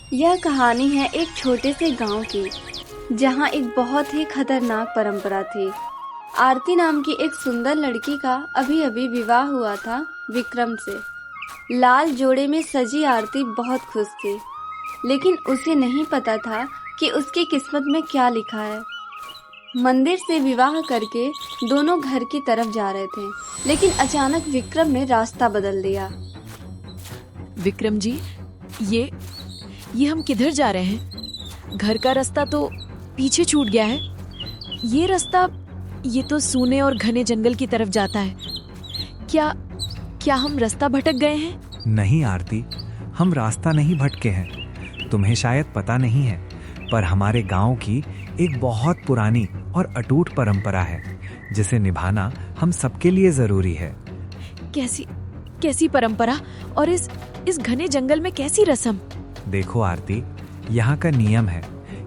यह कहानी है एक छोटे से गांव की, जहां एक बहुत ही खतरनाक परंपरा थी। आरती नाम की एक सुंदर लड़की का अभी अभी विवाह हुआ था विक्रम से। लाल जोड़े में सजी आरती बहुत खुश थी, लेकिन उसे नहीं पता था कि उसकी किस्मत में क्या लिखा है। मंदिर से विवाह करके दोनों घर की तरफ जा रहे थे, लेकिन अचानक विक्रम ने रास्ता बदल दिया। विक्रम जी, ये हम किधर जा रहे हैं? घर का रास्ता तो पीछे छूट गया है। ये रास्ता, ये तो सूने और घने जंगल की तरफ जाता है। क्या हम रास्ता भटक गए हैं? नहीं आरती, हम रास्ता नहीं भटके हैं। तुम्हें शायद पता नहीं है, पर हमारे गांव की एक बहुत पुरानी और अटूट परंपरा है, जिसे निभाना हम सबके लिए जरूरी है। कैसी परंपरा? और इस घने जंगल में कैसी रस्म? देखो आरती, यहाँ का नियम है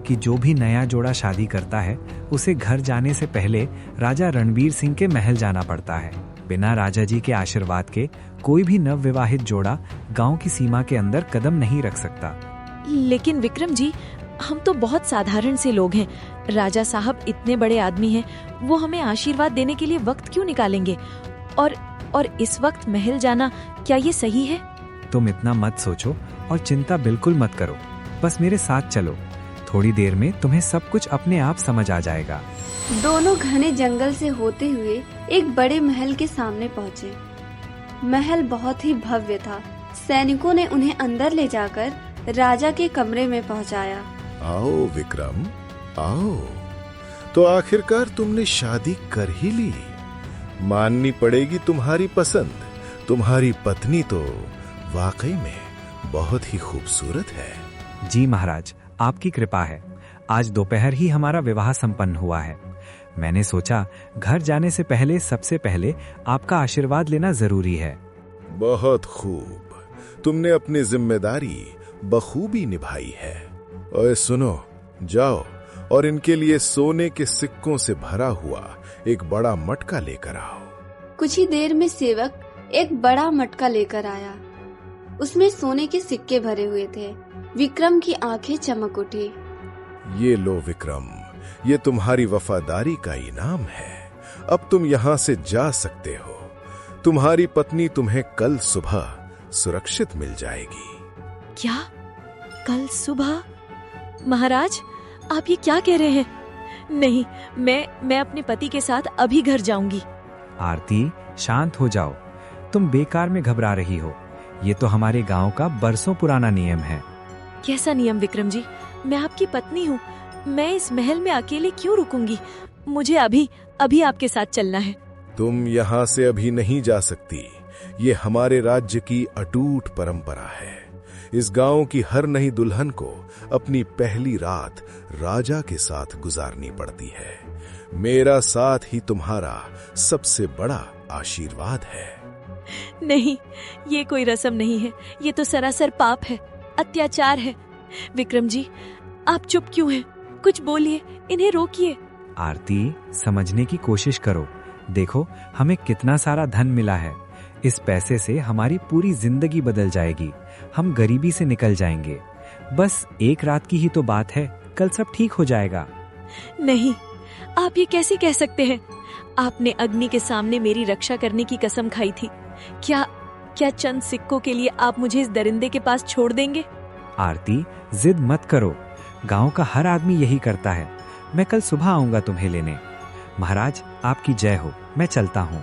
कि जो भी नया जोड़ा शादी करता है, उसे घर जाने से पहले राजा रणवीर सिंह के महल जाना पड़ता है। बिना राजा जी के आशीर्वाद के कोई भी नवविवाहित जोड़ा गांव की सीमा के अंदर कदम नहीं रख सकता। लेकिन विक्रम जी, हम तो बहुत साधारण से लोग हैं। राजा साहब इतने बड़े आदमी हैं, वो हमें आशीर्वाद देने के लिए वक्त क्यों निकालेंगे? और इस वक्त महल जाना, क्या ये सही है? तुम इतना मत सोचो और चिंता बिल्कुल मत करो। बस मेरे साथ चलो, थोड़ी देर में तुम्हें सब कुछ अपने आप समझ आ जाएगा। दोनों घने जंगल से होते हुए एक बड़े महल के सामने पहुँचे। महल बहुत ही भव्य था। सैनिकों ने उन्हें अंदर ले जाकर राजा के कमरे में पहुंचाया। आओ विक्रम, आओ। तो आखिरकार तुमने शादी कर ही ली। माननी पड़ेगी तुम्हारी पसंद। तुम्हारी पत्नी तो वाकई में बहुत ही खूबसूरत है। जी महाराज, आपकी कृपा है। आज दोपहर ही हमारा विवाह संपन्न हुआ है। मैंने सोचा घर जाने से पहले सबसे पहले आपका आशीर्वाद लेना जरूरी है। बहुत खूब, तुमने अपनी जिम्मेदारी बखूबी निभाई है। ओए सुनो, जाओ और इनके लिए सोने के सिक्कों से भरा हुआ एक बड़ा मटका लेकर आओ। कुछ ही देर में सेवक एक बड़ा मटका लेकर आया। उसमें सोने के सिक्के भरे हुए थे। विक्रम की आंखें चमक उठी। ये लो विक्रम, ये तुम्हारी वफादारी का इनाम है। अब तुम यहाँ से जा सकते हो। तुम्हारी पत्नी तुम्हें कल सुबह सुरक्षित मिल जाएगी। क्या? कल सुबह? महाराज, आप ये क्या कह रहे हैं? नहीं, मैं अपने पति के साथ अभी घर जाऊंगी। आरती, शांत हो जाओ। तुम बेकार में घबरा रही हो। ये तो हमारे गांव का बरसों पुराना नियम है। कैसा नियम विक्रम जी? मैं आपकी पत्नी हूँ। मैं इस महल में अकेले क्यों रुकूंगी? मुझे अभी आपके साथ चलना है। तुम यहाँ से अभी नहीं जा सकती। ये हमारे राज्य की अटूट परंपरा है। इस गांव की हर नई दुल्हन को अपनी पहली रात राजा के साथ गुजारनी पड़ती है। मेरा साथ ही तुम्हारा सबसे बड़ा आशीर्वाद है। नहीं, ये कोई रस्म नहीं है। ये तो सरासर पाप है, अत्याचार है। विक्रम जी, आप चुप क्यों हैं? कुछ बोलिए, इन्हें रोकिए। आरती, समझने की कोशिश करो। देखो, हमें कितना सारा धन मिला है। इस पैसे से हमारी पूरी जिंदगी बदल जाएगी। हम गरीबी से निकल जाएंगे। बस एक रात की ही तो बात है, कल सब ठीक हो जाएगा। नहीं, आप ये कैसे कह सकते हैं? आपने अग्नि के सामने मेरी रक्षा करने की कसम खाई थी। क्या चंद सिक्कों के लिए आप मुझे इस दरिंदे के पास छोड़ देंगे? आरती, जिद मत करो। गांव का हर आदमी यही करता है। मैं कल सुबह आऊंगा तुम्हें लेने। महाराज, आपकी जय हो। मैं चलता हूँ।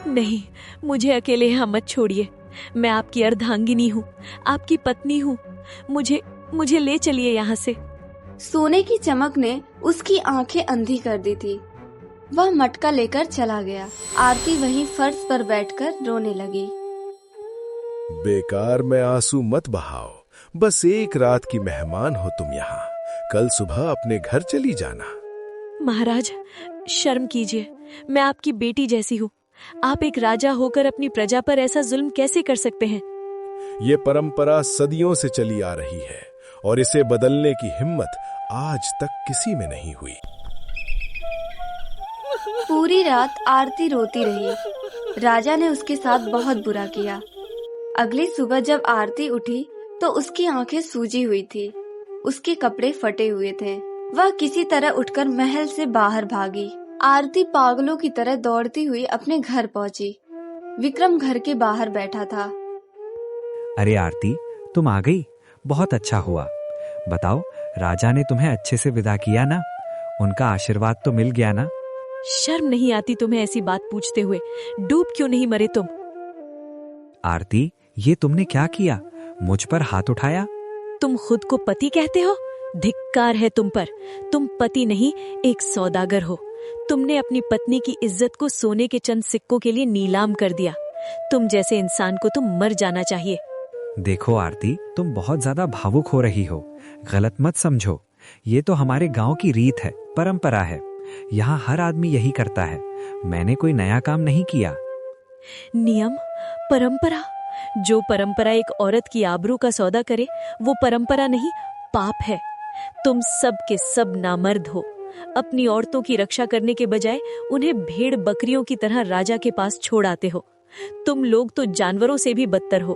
नहीं, मुझे अकेले यहाँ मत छोड़िए। मैं आपकी अर्धांगिनी हूँ, आपकी पत्नी हूँ। मुझे ले चलिए यहाँ से। सोने की चमक ने उसकी आंखें अंधी कर दी थी। वह मटका लेकर चला गया। आरती वहीं फर्श पर बैठकर रोने लगी। बेकार में आंसू मत बहाओ। बस एक रात की मेहमान हो तुम यहाँ। कल सुबह अपने घर चली जाना। महाराज, शर्म कीजिए। मैं आपकी बेटी जैसी हूँ। आप एक राजा होकर अपनी प्रजा पर ऐसा जुल्म कैसे कर सकते हैं? ये परंपरा सदियों से चली आ रही है और इसे बदलने की हिम्मत आज तक किसी में नहीं हुई। पूरी रात आरती रोती रही। राजा ने उसके साथ बहुत बुरा किया। अगली सुबह जब आरती उठी तो उसकी आंखें सूजी हुई थी, उसके कपड़े फटे हुए थे। वह किसी तरह उठकर महल से बाहर भागी। आरती पागलों की तरह दौड़ती हुई अपने घर पहुंची। विक्रम घर के बाहर बैठा था। अरे आरती, तुम आ गई, बहुत अच्छा हुआ। बताओ, राजा ने तुम्हें अच्छे से विदा किया ना? उनका आशीर्वाद तो मिल गया ना? शर्म नहीं आती तुम्हें ऐसी बात पूछते हुए? डूब क्यों नहीं मरे तुम? आरती, ये तुमने क्या किया? मुझ पर हाथ उठाया? तुम खुद को पति कहते हो? धिक्कार है तुम पर। तुम पति नहीं, एक सौदागर हो। तुमने अपनी पत्नी की इज्जत को सोने के चंद सिक्कों के लिए नीलाम कर दिया। तुम जैसे इंसान को तो मर जाना चाहिए। देखो आरती, तुम बहुत ज्यादा भावुक हो रही हो। गलत मत समझो। ये तो हमारे गांव की रीत है, परंपरा है। यहाँ हर आदमी यही करता है। मैंने कोई नया काम नहीं किया। नियम, परंपरा? जो परंपरा एक औरत की आबरू का सौदा करे, वो परंपरा नहीं, पाप है। तुम सब के सब नामर्द हो। अपनी औरतों की रक्षा करने के बजाय उन्हें भेड़ बकरियों की तरह राजा के पास छोड़ आते हो। तुम लोग तो जानवरों से भी बदतर हो।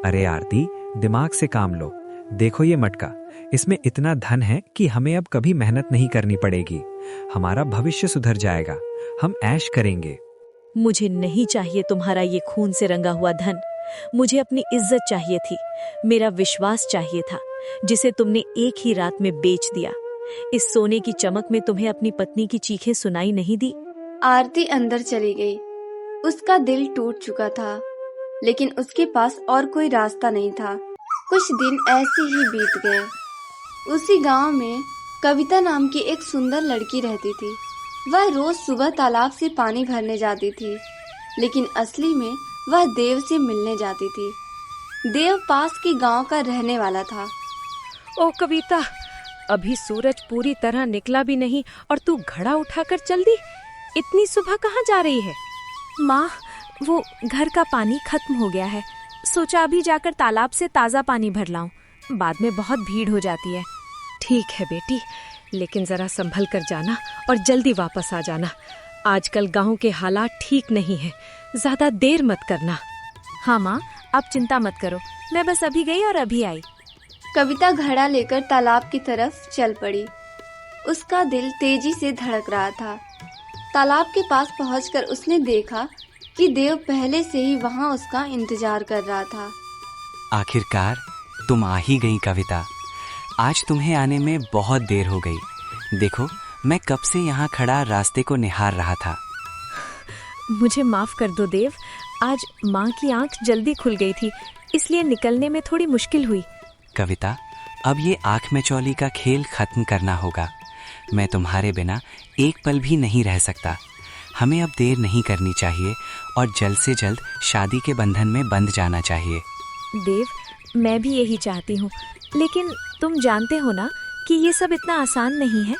अरे आरती, दिमाग से काम लो। देखो ये मटका, इसमें इतना धन है कि हमें अब कभी मेहनत नहीं करनी पड़ेगी। हमारा भविष्य सुधर जाएगा। हम ऐश करेंगे। मुझे नहीं चाहिए तुम्हारा ये खून से रंगा हुआ धन। मुझे अपनी इज्जत चाहिए थी, मेरा विश्वास चाहिए था, जिसे तुमने एक ही रात में बेच दिया। इस सोने की चमक में तुम्हें अपनी पत्नी की चीखें सुनाई नहीं दी? आरती अंदर चली गई। उसका दिल टूट चुका था, लेकिन उसके पास और कोई रास्ता नहीं था। कुछ दिन ऐसे ही बीत गए। उसी गांव में कविता नाम की एक सुंदर लड़की रहती थी। वह रोज सुबह तालाब से पानी भरने जाती थी, लेकिन असली में वह देव से मिलने जाती थी। देव पास के गांव का रहने वाला था। ओ कविता, अभी सूरज पूरी तरह निकला भी नहीं और तू घड़ा उठाकर चल दी। इतनी सुबह कहाँ जा रही है? माँ, वो घर का पानी खत्म हो गया है। सोचा अभी जाकर तालाब से ताज़ा पानी भर लाऊं, बाद में बहुत भीड़ हो जाती है। ठीक है बेटी, लेकिन जरा संभल कर जाना और जल्दी वापस आ जाना। आजकल गांव के हालात ठीक नहीं हैं, ज्यादा देर मत करना। हाँ माँ, आप चिंता मत करो, मैं बस अभी गई और अभी आई। कविता घड़ा लेकर तालाब की तरफ चल पड़ी। उसका दिल तेजी से धड़क रहा था। तालाब के पास पहुंचकर उसने देखा कि देव पहले से ही वहां उसका इंतजार कर रहा था। आखिरकार तुम आ ही गई कविता। आज तुम्हें आने में बहुत देर हो गई। देखो, मैं कब से यहाँ खड़ा रास्ते को निहार रहा था। मुझे माफ कर दो देव, आज माँ की आंख जल्दी खुल गई थी, इसलिए निकलने में थोड़ी मुश्किल हुई। कविता, अब ये आंख में चौली का खेल खत्म करना होगा। मैं तुम्हारे बिना एक पल भी नहीं रह सकता। हमें अब देर नहीं करनी चाहिए और जल्द से जल्द शादी के बंधन में बंध जाना चाहिए। देव, मैं भी यही चाहती हूँ, लेकिन तुम जानते हो ना कि ये सब इतना आसान नहीं है।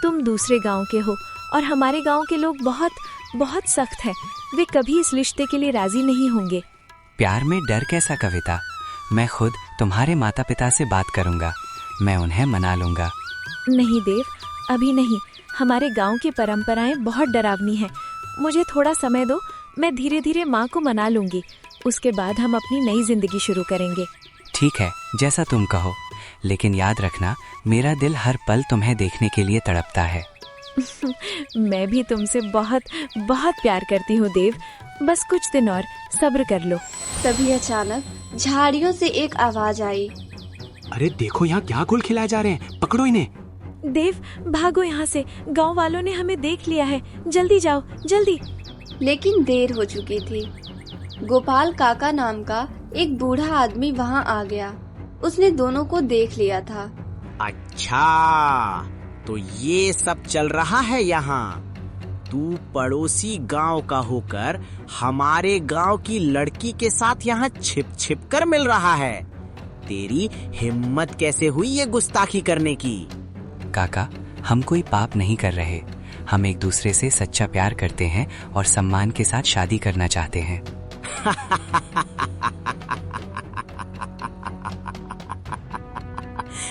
तुम दूसरे गांव के हो और हमारे गांव के लोग बहुत बहुत सख्त हैं। वे कभी इस रिश्ते के लिए राजी नहीं होंगे। प्यार में डर कैसा कविता? मैं खुद तुम्हारे माता पिता से बात करूंगा। मैं उन्हें मना लूंगा। नहीं देव, अभी नहीं। हमारे गांव की परंपराएं बहुत डरावनी हैं। मुझे थोड़ा समय दो, मैं धीरे धीरे माँ को मना लूंगी। उसके बाद हम अपनी नई जिंदगी शुरू करेंगे। ठीक है, जैसा तुम कहो, लेकिन याद रखना, मेरा दिल हर पल तुम्हें देखने के लिए तड़पता है। मैं भी तुमसे बहुत बहुत प्यार करती हूँ देव। बस कुछ दिन और सब्र कर लो। तभी अचानक झाड़ियों से एक आवाज आई। अरे देखो, यहाँ क्या गुल खिलाए जा रहे हैं, पकड़ो इन्हें। देव, भागो यहाँ से, गांव वालों ने हमें देख लिया है। जल्दी जाओ, जल्दी। लेकिन देर हो चुकी थी। गोपाल काका नाम का एक बूढ़ा आदमी वहाँ आ गया। उसने दोनों को देख लिया था। अच्छा, तो ये सब चल रहा है यहाँ। तू पड़ोसी गांव का होकर हमारे गांव की लड़की के साथ यहाँ छिप छिप कर मिल रहा है। तेरी हिम्मत कैसे हुई ये गुस्ताखी करने की? काका, हम कोई पाप नहीं कर रहे। हम एक दूसरे से सच्चा प्यार करते हैं और सम्मान के साथ शादी करना चाहते हैं।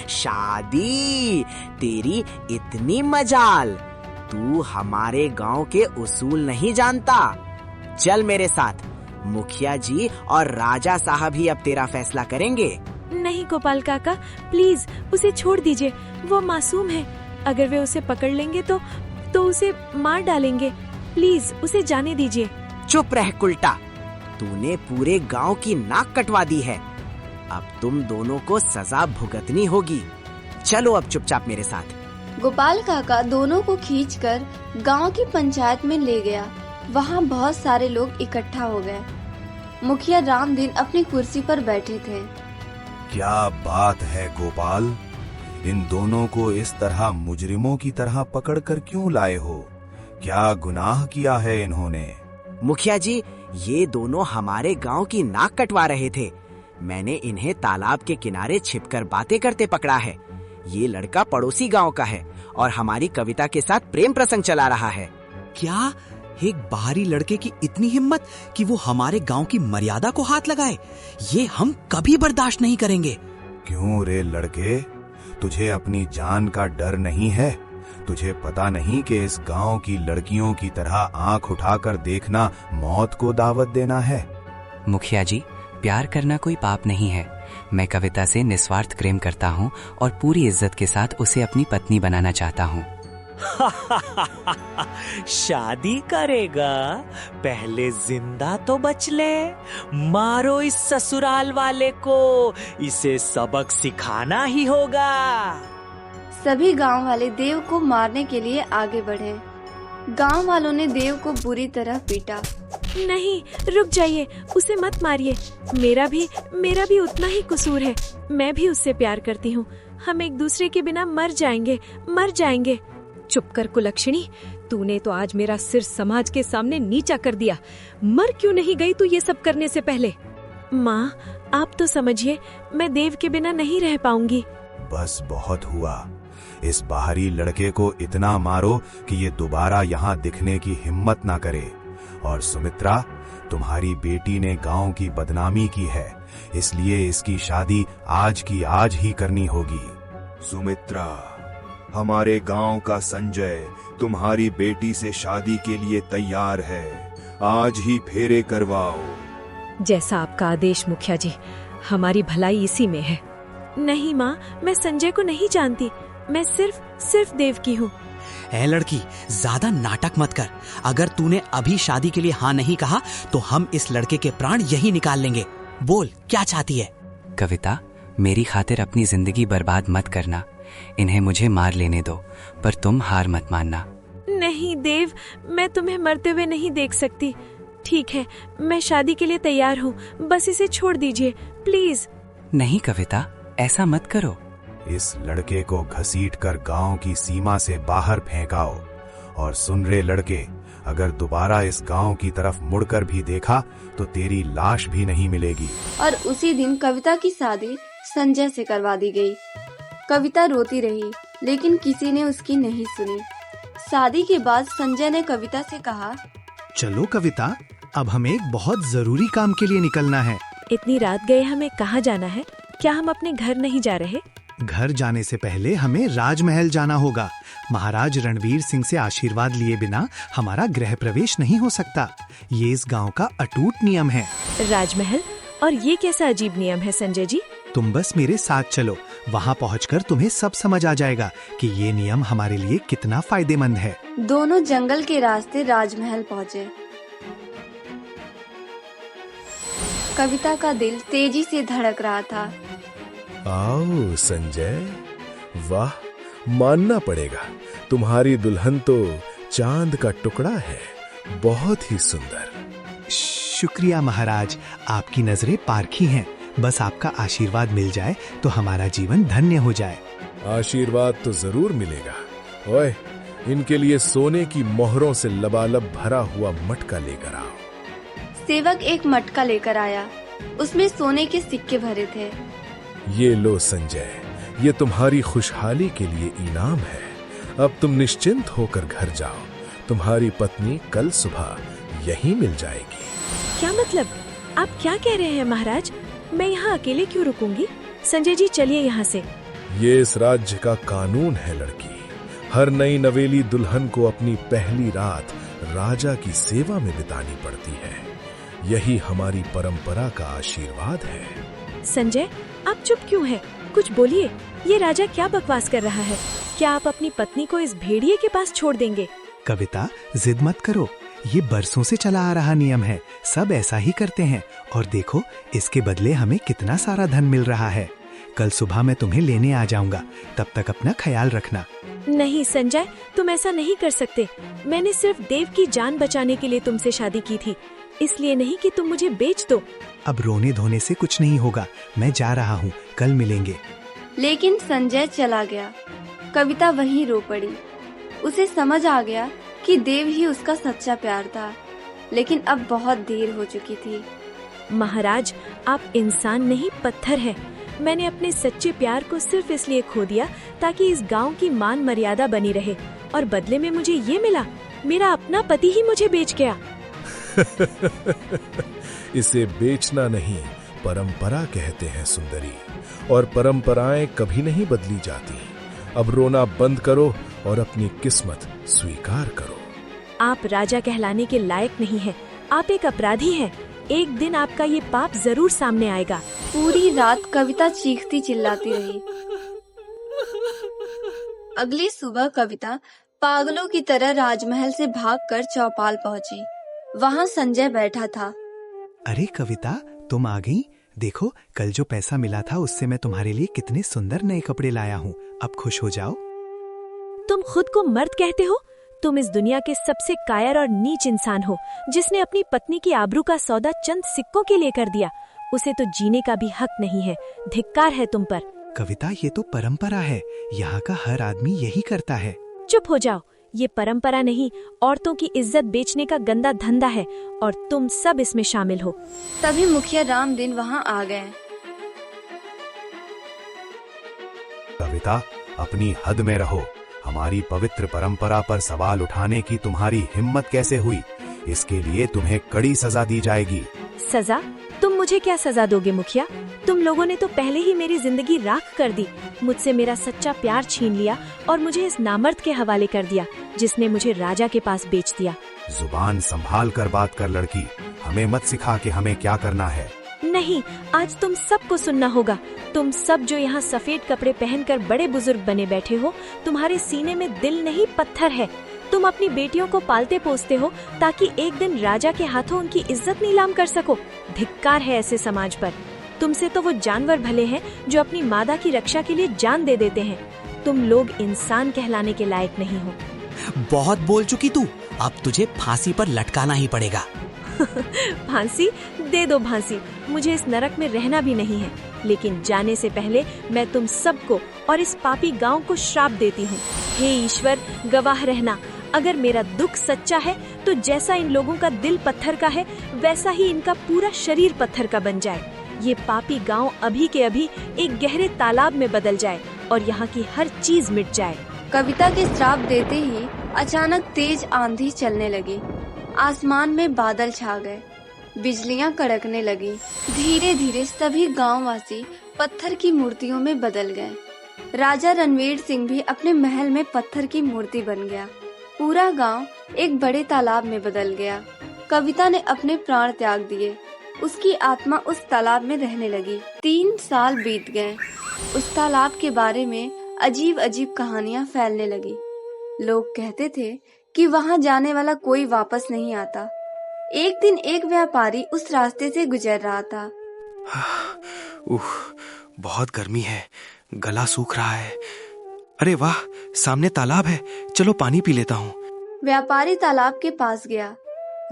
शादी? तेरी इतनी मजाल। तू हमारे गांव के उसूल नहीं जानता। चल मेरे साथ, मुखिया जी और राजा साहब ही अब तेरा फैसला करेंगे। नहीं गोपाल काका, प्लीज उसे छोड़ दीजिए, वो मासूम है। अगर वे उसे पकड़ लेंगे तो उसे मार डालेंगे। प्लीज उसे जाने दीजिए। चुप रह कुलटा, तूने पूरे गांव की नाक कटवा दी है। अब तुम दोनों को सजा भुगतनी होगी। चलो अब चुपचाप मेरे साथ। गोपाल काका दोनों को खींचकर गांव की पंचायत में ले गया। वहां बहुत सारे लोग इकट्ठा हो गए। मुखिया रामदीन अपनी कुर्सी पर बैठे थे। क्या बात है गोपाल, इन दोनों को इस तरह मुजरिमों की तरह पकड़कर क्यों लाए हो? क्या गुनाह किया है इन्होंने? मुखिया जी, ये दोनों हमारे गांव की नाक कटवा रहे थे। मैंने इन्हें तालाब के किनारे छिपकर बातें करते पकड़ा है। ये लड़का पड़ोसी गांव का है और हमारी कविता के साथ प्रेम प्रसंग चला रहा है। क्या एक बाहरी लड़के की इतनी हिम्मत कि वो हमारे गांव की मर्यादा को हाथ लगाए? ये हम कभी बर्दाश्त नहीं करेंगे। क्यों रे लड़के, तुझे अपनी जान का डर नहीं है? तुझे पता नहीं कि इस गांव की लड़कियों की तरह आंख उठाकर देखना मौत को दावत देना है? मुखिया जी, प्यार करना कोई पाप नहीं है। मैं कविता से निस्वार्थ प्रेम करता हूँ और पूरी इज्जत के साथ उसे अपनी पत्नी बनाना चाहता हूँ। शादी करेगा? पहले जिंदा तो बच ले। मारो इस ससुराल वाले को, इसे सबक सिखाना ही होगा। सभी गांव वाले देव को मारने के लिए आगे बढ़े। गांव वालों ने देव को बुरी तरह पीटा। नहीं, रुक जाइए, उसे मत मारिए। मेरा भी उतना ही कसूर है। मैं भी उससे प्यार करती हूँ। हम एक दूसरे के बिना मर जाएंगे। चुप कर कुलक्षणी, तूने तो आज मेरा सिर समाज के सामने नीचा कर दिया। मर क्यों नहीं गई तू ये सब करने से पहले? माँ, आप तो समझिए, मैं देव के बिना नहीं रह पाऊंगी। बस बहुत हुआ। इस बाहरी लड़के को इतना मारो कि ये दोबारा यहाँ दिखने की हिम्मत ना करे। और सुमित्रा, तुम्हारी बेटी ने गांव की बदनामी की है, इसलिए इसकी शादी आज की आज ही करनी होगी। सुमित्रा, हमारे गांव का संजय तुम्हारी बेटी से शादी के लिए तैयार है। आज ही फेरे करवाओ। जैसा आपका आदेश मुखिया जी, हमारी भलाई इसी में है। नहीं माँ, मैं संजय को नहीं जानती। मैं सिर्फ देव की हूँ। ऐ लड़की, ज्यादा नाटक मत कर। अगर तूने अभी शादी के लिए हाँ नहीं कहा तो हम इस लड़के के प्राण यही निकाल लेंगे। बोल, क्या चाहती है? कविता, मेरी खातिर अपनी जिंदगी बर्बाद मत करना। इन्हें मुझे मार लेने दो, पर तुम हार मत मानना। नहीं देव, मैं तुम्हें मरते हुए नहीं देख सकती। ठीक है, मैं शादी के लिए तैयार हूँ। बस इसे छोड़ दीजिए प्लीज। नहीं कविता, ऐसा मत करो। इस लड़के को घसीटकर गांव की सीमा से बाहर फेंकाओ। और सुन रे लड़के, अगर दोबारा इस गांव की तरफ मुड़कर भी देखा तो तेरी लाश भी नहीं मिलेगी। और उसी दिन कविता की शादी संजय से करवा दी गई। कविता रोती रही, लेकिन किसी ने उसकी नहीं सुनी। शादी के बाद संजय ने कविता से कहा, चलो कविता, अब हमें एक बहुत जरूरी काम के लिए निकलना है। इतनी रात गए हमें कहाँ जाना है? क्या हम अपने घर नहीं जा रहे? घर जाने से पहले हमें राजमहल जाना होगा। महाराज रणवीर सिंह से आशीर्वाद लिए बिना हमारा गृह प्रवेश नहीं हो सकता। ये इस गांव का अटूट नियम है। राजमहल? और ये कैसा अजीब नियम है संजय जी? तुम बस मेरे साथ चलो, वहाँ पहुँचकर तुम्हें सब समझ आ जाएगा कि ये नियम हमारे लिए कितना फायदेमंद है। दोनों जंगल के रास्ते राजमहल पहुँचे। कविता का दिल तेजी से धड़क रहा था। आओ संजय, वाह, मानना पड़ेगा, तुम्हारी दुल्हन तो चांद का टुकड़ा है, बहुत ही सुंदर। शुक्रिया महाराज, आपकी नजरें पारखी हैं। बस आपका आशीर्वाद मिल जाए तो हमारा जीवन धन्य हो जाए। आशीर्वाद तो जरूर मिलेगा। ओए, इनके लिए सोने की मोहरों से लबालब भरा हुआ मटका लेकर आओ। सेवक एक मटका लेकर आया। उसमें सोने के सिक्के भरे थे। ये लो संजय, ये तुम्हारी खुशहाली के लिए इनाम है। अब तुम निश्चिंत होकर घर जाओ। तुम्हारी पत्नी कल सुबह यहीं मिल जाएगी। क्या मतलब? आप क्या कह रहे हैं महाराज? मैं यहाँ अकेले क्यों रुकूंगी? संजय जी, चलिए यहाँ से। ये इस राज्य का कानून है लड़की। हर नई नवेली दुल्हन को अपनी पहली रात राजा की सेवा में बितानी पड़ती है। यही हमारी परंपरा का आशीर्वाद है। संजय, आप चुप क्यों हैं? कुछ बोलिए। ये राजा क्या बकवास कर रहा है? क्या आप अपनी पत्नी को इस भेड़िए के पास छोड़ देंगे? कविता, जिद मत करो। ये बरसों से चला आ रहा नियम है, सब ऐसा ही करते हैं। और देखो, इसके बदले हमें कितना सारा धन मिल रहा है। कल सुबह मैं तुम्हें लेने आ जाऊंगा, तब तक अपना ख्याल रखना। नहीं संजय, तुम ऐसा नहीं कर सकते। मैंने सिर्फ देव की जान बचाने के लिए तुमसे शादी की थी, इसलिए नहीं कि तुम मुझे बेच दो। अब रोने धोने से कुछ नहीं होगा, मैं जा रहा हूँ, कल मिलेंगे। लेकिन संजय चला गया। कविता वहीं रो पड़ी। उसे समझ आ गया कि देव ही उसका सच्चा प्यार था, लेकिन अब बहुत देर हो चुकी थी। महाराज, आप इंसान नहीं पत्थर हैं। मैंने अपने सच्चे प्यार को सिर्फ इसलिए खो दिया ताकि इस गांव की मान मर्यादा बनी रहे, और बदले में मुझे ये मिला, मेरा अपना पति ही मुझे बेच गया। इसे बेचना नहीं, परंपरा कहते हैं सुंदरी, और परंपराएं कभी नहीं बदली जाती। अब रोना बंद करो और अपनी किस्मत स्वीकार करो। आप राजा कहलाने के लायक नहीं हैं। आप एक अपराधी हैं। एक दिन आपका ये पाप जरूर सामने आएगा। पूरी रात कविता चीखती चिल्लाती रही। अगली सुबह कविता पागलों की तरह राजमहल से भागकर चौपाल पहुंची। वहां संजय बैठा था। अरे कविता, तुम आ गई। देखो, कल जो पैसा मिला था उससे मैं तुम्हारे लिए कितने सुंदर नए कपड़े लाया हूँ। अब खुश हो जाओ। तुम खुद को मर्द कहते हो? तुम इस दुनिया के सबसे कायर और नीच इंसान हो, जिसने अपनी पत्नी की आबरू का सौदा चंद सिक्कों के लिए कर दिया। उसे तो जीने का भी हक नहीं है। धिक्कार है तुम पर। कविता, ये तो परंपरा है, यहाँ का हर आदमी यही करता है। चुप हो जाओ। ये परंपरा नहीं, औरतों की इज्जत बेचने का गंदा धंधा है, और तुम सब इसमें शामिल हो। तभी मुखिया रामदीन वहाँ आ गए। कविता, अपनी हद में रहो। हमारी पवित्र परंपरा पर सवाल उठाने की तुम्हारी हिम्मत कैसे हुई? इसके लिए तुम्हें कड़ी सजा दी जाएगी। सजा? तुम मुझे क्या सजा दोगे मुखिया? तुम लोगों ने तो पहले ही मेरी जिंदगी राख कर दी। मुझसे मेरा सच्चा प्यार छीन लिया और मुझे इस नामर्द के हवाले कर दिया, जिसने मुझे राजा के पास बेच दिया। जुबान संभाल कर बात कर लड़की। हमें मत सिखा कि हमें क्या करना है। नहीं, आज तुम सबको सुनना होगा। तुम सब जो यहाँ सफेद कपड़े पहनकर बड़े बुजुर्ग बने बैठे हो, तुम्हारे सीने में दिल नहीं पत्थर है। तुम अपनी बेटियों को पालते पोसते हो ताकि एक दिन राजा के हाथों उनकी इज्जत नीलाम कर सको। धिक्कार है ऐसे समाज पर। तुमसे तो वो जानवर भले हैं जो अपनी मादा की रक्षा के लिए जान दे देते हैं। तुम लोग इंसान कहलाने के लायक नहीं हो। बहुत बोल चुकी तू। अब तुझे फांसी पर लटकाना ही पड़ेगा। फांसी? दे दो फांसी। मुझे इस नरक में रहना भी नहीं है, लेकिन जाने से पहले मैं तुम सबको और इस पापी गांव को श्राप देती हूँ। हे ईश्वर, गवाह रहना। अगर मेरा दुख सच्चा है तो जैसा इन लोगों का दिल पत्थर का है, वैसा ही इनका पूरा शरीर पत्थर का बन जाए। ये पापी गांव अभी के अभी एक गहरे तालाब में बदल जाए और यहाँ की हर चीज मिट जाए। कविता के श्राप देते ही अचानक तेज आंधी चलने लगी। आसमान में बादल छा गए, बिजलियां कड़कने लगी। धीरे धीरे सभी गांववासी पत्थर की मूर्तियों में बदल गए। राजा रणवीर सिंह भी अपने महल में पत्थर की मूर्ति बन गया। पूरा गांव एक बड़े तालाब में बदल गया। कविता ने अपने प्राण त्याग दिए। उसकी आत्मा उस तालाब में रहने लगी। 3 साल बीत गए। उस तालाब के बारे में अजीब अजीब कहानियां फैलने लगी। लोग कहते थे कि वहां जाने वाला कोई वापस नहीं आता। एक दिन एक व्यापारी उस रास्ते से गुजर रहा था। बहुत गर्मी है, गला सूख रहा है। अरे वाह, सामने तालाब है, चलो पानी पी लेता हूँ। व्यापारी तालाब के पास गया।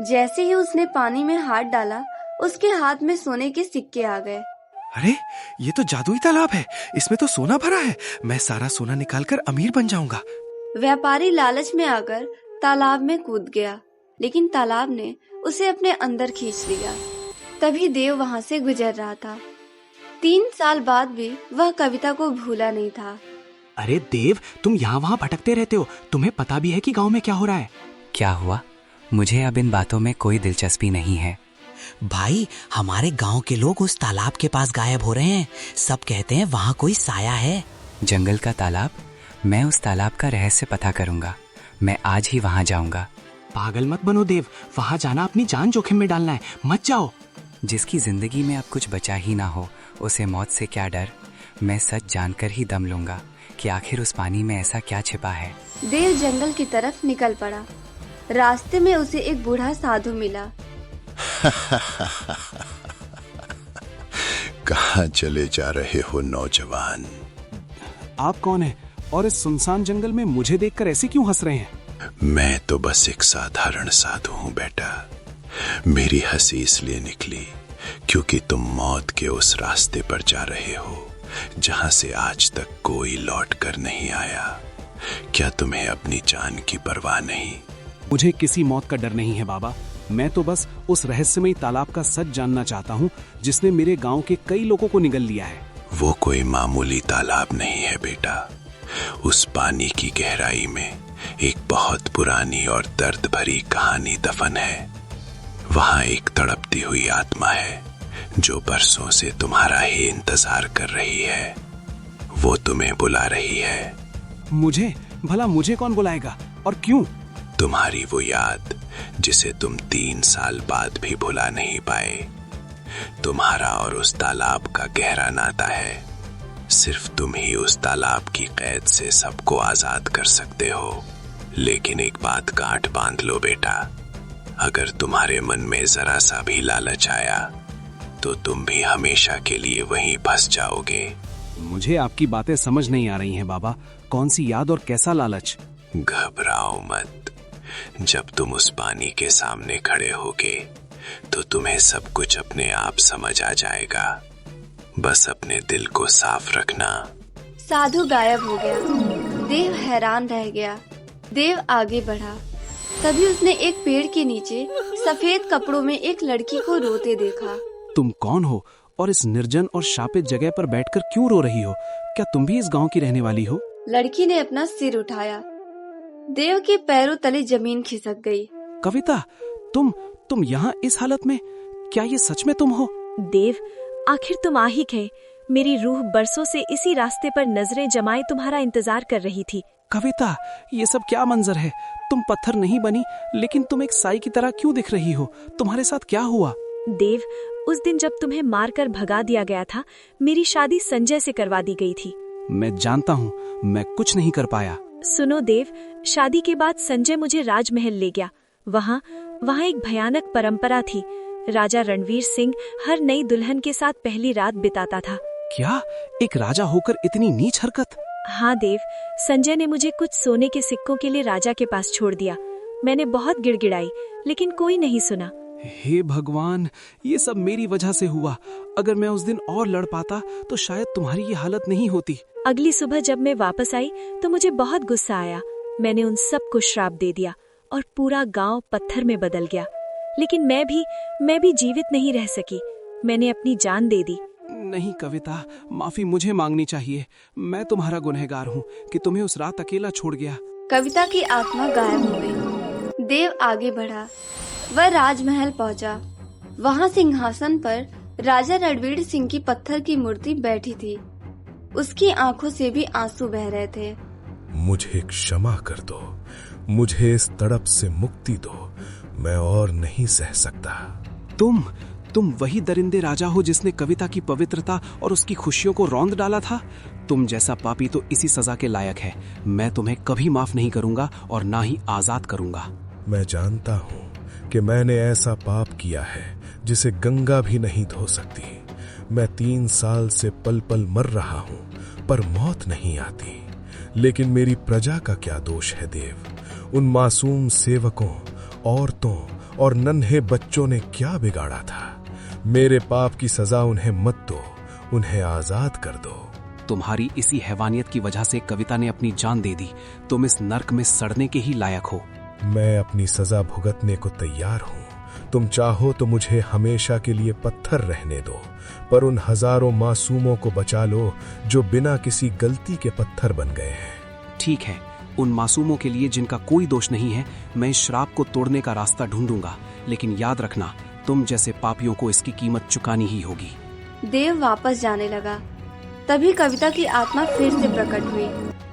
जैसे ही उसने पानी में हाथ डाला, उसके हाथ में सोने के सिक्के आ गए। अरे, ये तो जादुई तालाब है, इसमें तो सोना भरा है। मैं सारा सोना निकालकर अमीर बन जाऊंगा। व्यापारी लालच में आकर तालाब में कूद गया, लेकिन तालाब ने उसे अपने अंदर खींच लिया। तभी देव वहाँ से गुजर रहा था। 3 साल बाद भी वह कविता को भूला नहीं था। अरे देव, तुम यहाँ वहाँ भटकते रहते हो, तुम्हें पता भी है कि गांव में क्या हो रहा है? क्या हुआ? मुझे अब इन बातों में कोई दिलचस्पी नहीं है। भाई, हमारे गांव के लोग उस तालाब के पास गायब हो रहे हैं। सब कहते हैं वहाँ कोई साया है। जंगल का तालाब? मैं उस तालाब का रहस्य पता करूंगा। मैं आज ही वहाँ जाऊंगा। पागल मत बनो देव, वहाँ जाना अपनी जान जोखिम में डालना है, मत जाओ। जिसकी जिंदगी में अब कुछ बचा ही ना हो, उसे मौत से क्या डर, मैं सच जानकर ही दम लूंगा कि आखिर उस पानी में ऐसा क्या छिपा है। देव जंगल की तरफ निकल पड़ा। रास्ते में उसे एक बूढ़ा साधु मिला। कहाँ चले जा रहे हो नौजवान? आप कौन हैं और इस सुनसान जंगल में मुझे देखकर ऐसे क्यों हंस रहे हैं? मैं तो बस एक साधारण साधु हूँ बेटा। मेरी हंसी इसलिए निकली क्योंकि तुम मौत के उस रास्ते पर जा रहे हो जहां से आज तक कोई लौट कर नहीं आया। क्या तुम्हें अपनी जान की परवाह नहीं? मुझे किसी मौत का डर नहीं है बाबा। मैं तो बस उस रहस्यमयी तालाब का सच जानना चाहता हूँ जिसने मेरे गांव के कई लोगों को निगल लिया है। वो कोई मामूली तालाब नहीं है बेटा। उस पानी की गहराई में एक बहुत पुरानी और दर्द भरी कहानी दफन है। वहां एक तड़पती हुई आत्मा है जो बरसों से तुम्हारा ही इंतजार कर रही है। वो तुम्हें बुला रही है। मुझे? भला मुझे कौन बुलाएगा और क्यों? तुम्हारी वो याद जिसे तुम 3 साल बाद भी भुला नहीं पाए। तुम्हारा और उस तालाब का गहरा नाता है। सिर्फ तुम ही उस तालाब की कैद से सबको आजाद कर सकते हो। लेकिन एक बात गांठ बांध लो बेटा, अगर तुम्हारे मन में जरा सा भी लालच आया तो तुम भी हमेशा के लिए वहीं फंस जाओगे। मुझे आपकी बातें समझ नहीं आ रही हैं बाबा। कौन सी याद और कैसा लालच? घबराओ मत। जब तुम उस पानी के सामने खड़े होगे तो तुम्हें सब कुछ अपने आप समझ आ जाएगा। बस अपने दिल को साफ रखना। साधु गायब हो गया। देव हैरान रह गया। देव आगे बढ़ा। तभी उसने एक पेड़ के नीचे सफेद कपड़ों में एक लड़की को रोते देखा। तुम कौन हो और इस निर्जन और शापित जगह पर बैठकर क्यों रो रही हो? क्या तुम भी इस गांव की रहने वाली हो? लड़की ने अपना सिर उठाया। देव के पैरों तले जमीन खिसक गई। कविता, तुम यहाँ इस हालत में? क्या ये सच में तुम हो? देव, आखिर तुम आ ही गए। मेरी रूह बरसों से इसी रास्ते पर नजरें जमाए तुम्हारा इंतजार कर रही थी। कविता, ये सब क्या मंजर है? तुम पत्थर नहीं बनी, लेकिन तुम एक साई की तरह क्यों दिख रही हो? तुम्हारे साथ क्या हुआ? देव, उस दिन जब तुम्हें मारकर भगा दिया गया था, मेरी शादी संजय से करवा दी गई थी। मैं जानता हूँ, मैं कुछ नहीं कर पाया। सुनो देव, शादी के बाद संजय मुझे राजमहल ले गया। वहाँ एक भयानक परंपरा थी। राजा रणवीर सिंह हर नई दुल्हन के साथ पहली रात बिताता था। क्या? एक राजा होकर इतनी नीच हरकत? हाँ देव, संजय ने मुझे कुछ सोने के सिक्कों के लिए राजा के पास छोड़ दिया। मैंने बहुत गिड़गिड़ाई, लेकिन कोई नहीं सुना। हे भगवान, ये सब मेरी वजह से हुआ। अगर मैं उस दिन और लड़ पाता तो शायद तुम्हारी ये हालत नहीं होती। अगली सुबह जब मैं वापस आई तो मुझे बहुत गुस्सा आया। मैंने उन सब को श्राप दे दिया और पूरा गांव पत्थर में बदल गया। लेकिन मैं भी जीवित नहीं रह सकी। मैंने अपनी जान दे दी। नहीं कविता, माफी मुझे मांगनी चाहिए। मैं तुम्हारा गुनहगार हूँ कि तुम्हें उस रात अकेला छोड़ गया। कविता की आत्मा गायब हो गई। देव आगे बढ़ा। वह राजमहल पहुंचा। वहां सिंहासन पर राजा रणवीर सिंह की पत्थर की मूर्ति बैठी थी। उसकी आंखों से भी आंसू बह रहे थे। मुझे क्षमा कर दो, मुझे इस तड़प से मुक्ति दो, मैं और नहीं सह सकता। तुम वही दरिंदे राजा हो जिसने कविता की पवित्रता और उसकी खुशियों को रौंद डाला था। तुम जैसा पापी तो इसी सजा के लायक है। मैं तुम्हें कभी माफ नहीं करूंगा और ना ही आजाद करूंगा। मैं जानता हूँ कि मैंने ऐसा पाप किया है जिसे गंगा भी नहीं धो सकती। मैं 3 साल से पल पल मर रहा हूँ पर मौत नहीं आती। लेकिन मेरी प्रजा का क्या दोष है देव? उन मासूम सेवकों, औरतों और नन्हे बच्चों ने क्या बिगाड़ा था? मेरे पाप की सजा उन्हें मत दो, उन्हें आजाद कर दो। तुम्हारी इसी हैवानियत की वजह से कविता ने अपनी जान दे दी। तुम इस नर्क में सड़ने के ही लायक हो। मैं अपनी सजा भुगतने को तैयार हूँ। तुम चाहो तो मुझे हमेशा के लिए पत्थर रहने दो, पर उन हजारों मासूमों को बचा लो जो बिना किसी गलती के पत्थर बन गए हैं। ठीक है, उन मासूमों के लिए जिनका कोई दोष नहीं है, मैं इस श्राप को तोड़ने का रास्ता ढूंढूंगा। लेकिन याद रखना, तुम जैसे पापियों को इसकी कीमत चुकानी ही होगी। देव वापस जाने लगा। तभी कविता की आत्मा फिर से प्रकट हुई।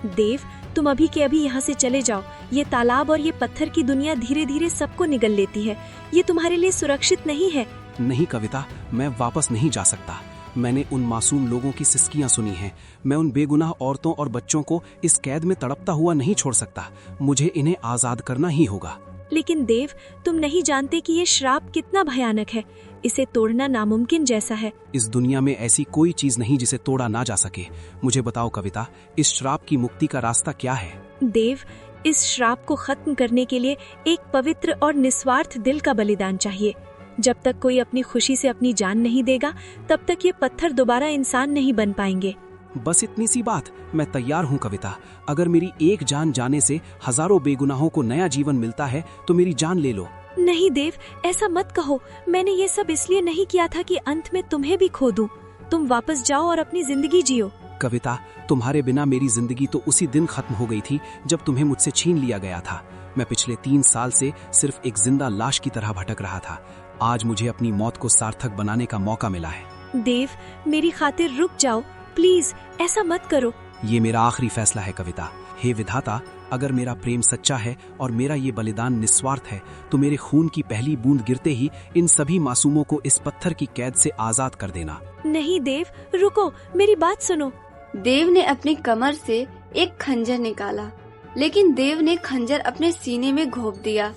देव, तुम अभी के अभी यहाँ से चले जाओ। ये तालाब और ये पत्थर की दुनिया धीरे धीरे सबको निगल लेती है। ये तुम्हारे लिए सुरक्षित नहीं है। नहीं कविता, मैं वापस नहीं जा सकता। मैंने उन मासूम लोगों की सिसकियां सुनी हैं। मैं उन बेगुनाह औरतों और बच्चों को इस कैद में तड़पता हुआ नहीं छोड़ सकता। मुझे इन्हें आजाद करना ही होगा। लेकिन देव, तुम नहीं जानते कि ये श्राप कितना भयानक है। इसे तोड़ना नामुमकिन जैसा है। इस दुनिया में ऐसी कोई चीज नहीं जिसे तोड़ा ना जा सके। मुझे बताओ कविता, इस श्राप की मुक्ति का रास्ता क्या है? देव, इस श्राप को खत्म करने के लिए एक पवित्र और निस्वार्थ दिल का बलिदान चाहिए। जब तक कोई अपनी खुशी से अपनी जान नहीं देगा, तब तक ये पत्थर दोबारा इंसान नहीं बन पाएंगे। बस इतनी सी बात? मैं तैयार हूँ कविता। अगर मेरी एक जान जाने से हजारों बेगुनाहों को नया जीवन मिलता है तो मेरी जान ले लो। नहीं देव, ऐसा मत कहो। मैंने ये सब इसलिए नहीं किया था कि अंत में तुम्हें भी खो दूं। तुम वापस जाओ और अपनी जिंदगी जियो। कविता, तुम्हारे बिना मेरी जिंदगी तो उसी दिन खत्म हो गई थी जब तुम्हें मुझसे छीन लिया गया था। मैं पिछले 3 साल से सिर्फ एक जिंदा लाश की तरह भटक रहा था। आज मुझे अपनी मौत को सार्थक बनाने का मौका मिला है। देव, मेरी खातिर रुक जाओ प्लीज, ऐसा मत करो। ये मेरा आखिरी फैसला है कविता। हे विधाता, अगर मेरा प्रेम सच्चा है और मेरा ये बलिदान निस्वार्थ है तो मेरे खून की पहली बूंद गिरते ही इन सभी मासूमों को इस पत्थर की कैद से आजाद कर देना। नहीं देव, रुको, मेरी बात सुनो। देव ने अपनी कमर से एक खंजर निकाला, लेकिन देव ने खंजर अपने सीने में घोंप दिया।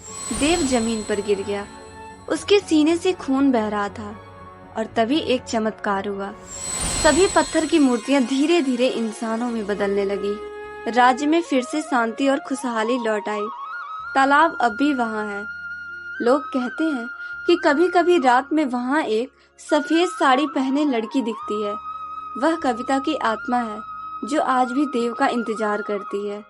देव जमीन पर गिर गया। उसके सीने से खून बह रहा था और तभी एक चमत्कार हुआ। सभी पत्थर की मूर्तियां धीरे धीरे इंसानों में बदलने लगी। राज्य में फिर से शांति और खुशहाली लौट आई। तालाब अब भी वहाँ है। लोग कहते हैं कि कभी कभी रात में वहाँ एक सफेद साड़ी पहने लड़की दिखती है। वह कविता की आत्मा है जो आज भी देव का इंतजार करती है।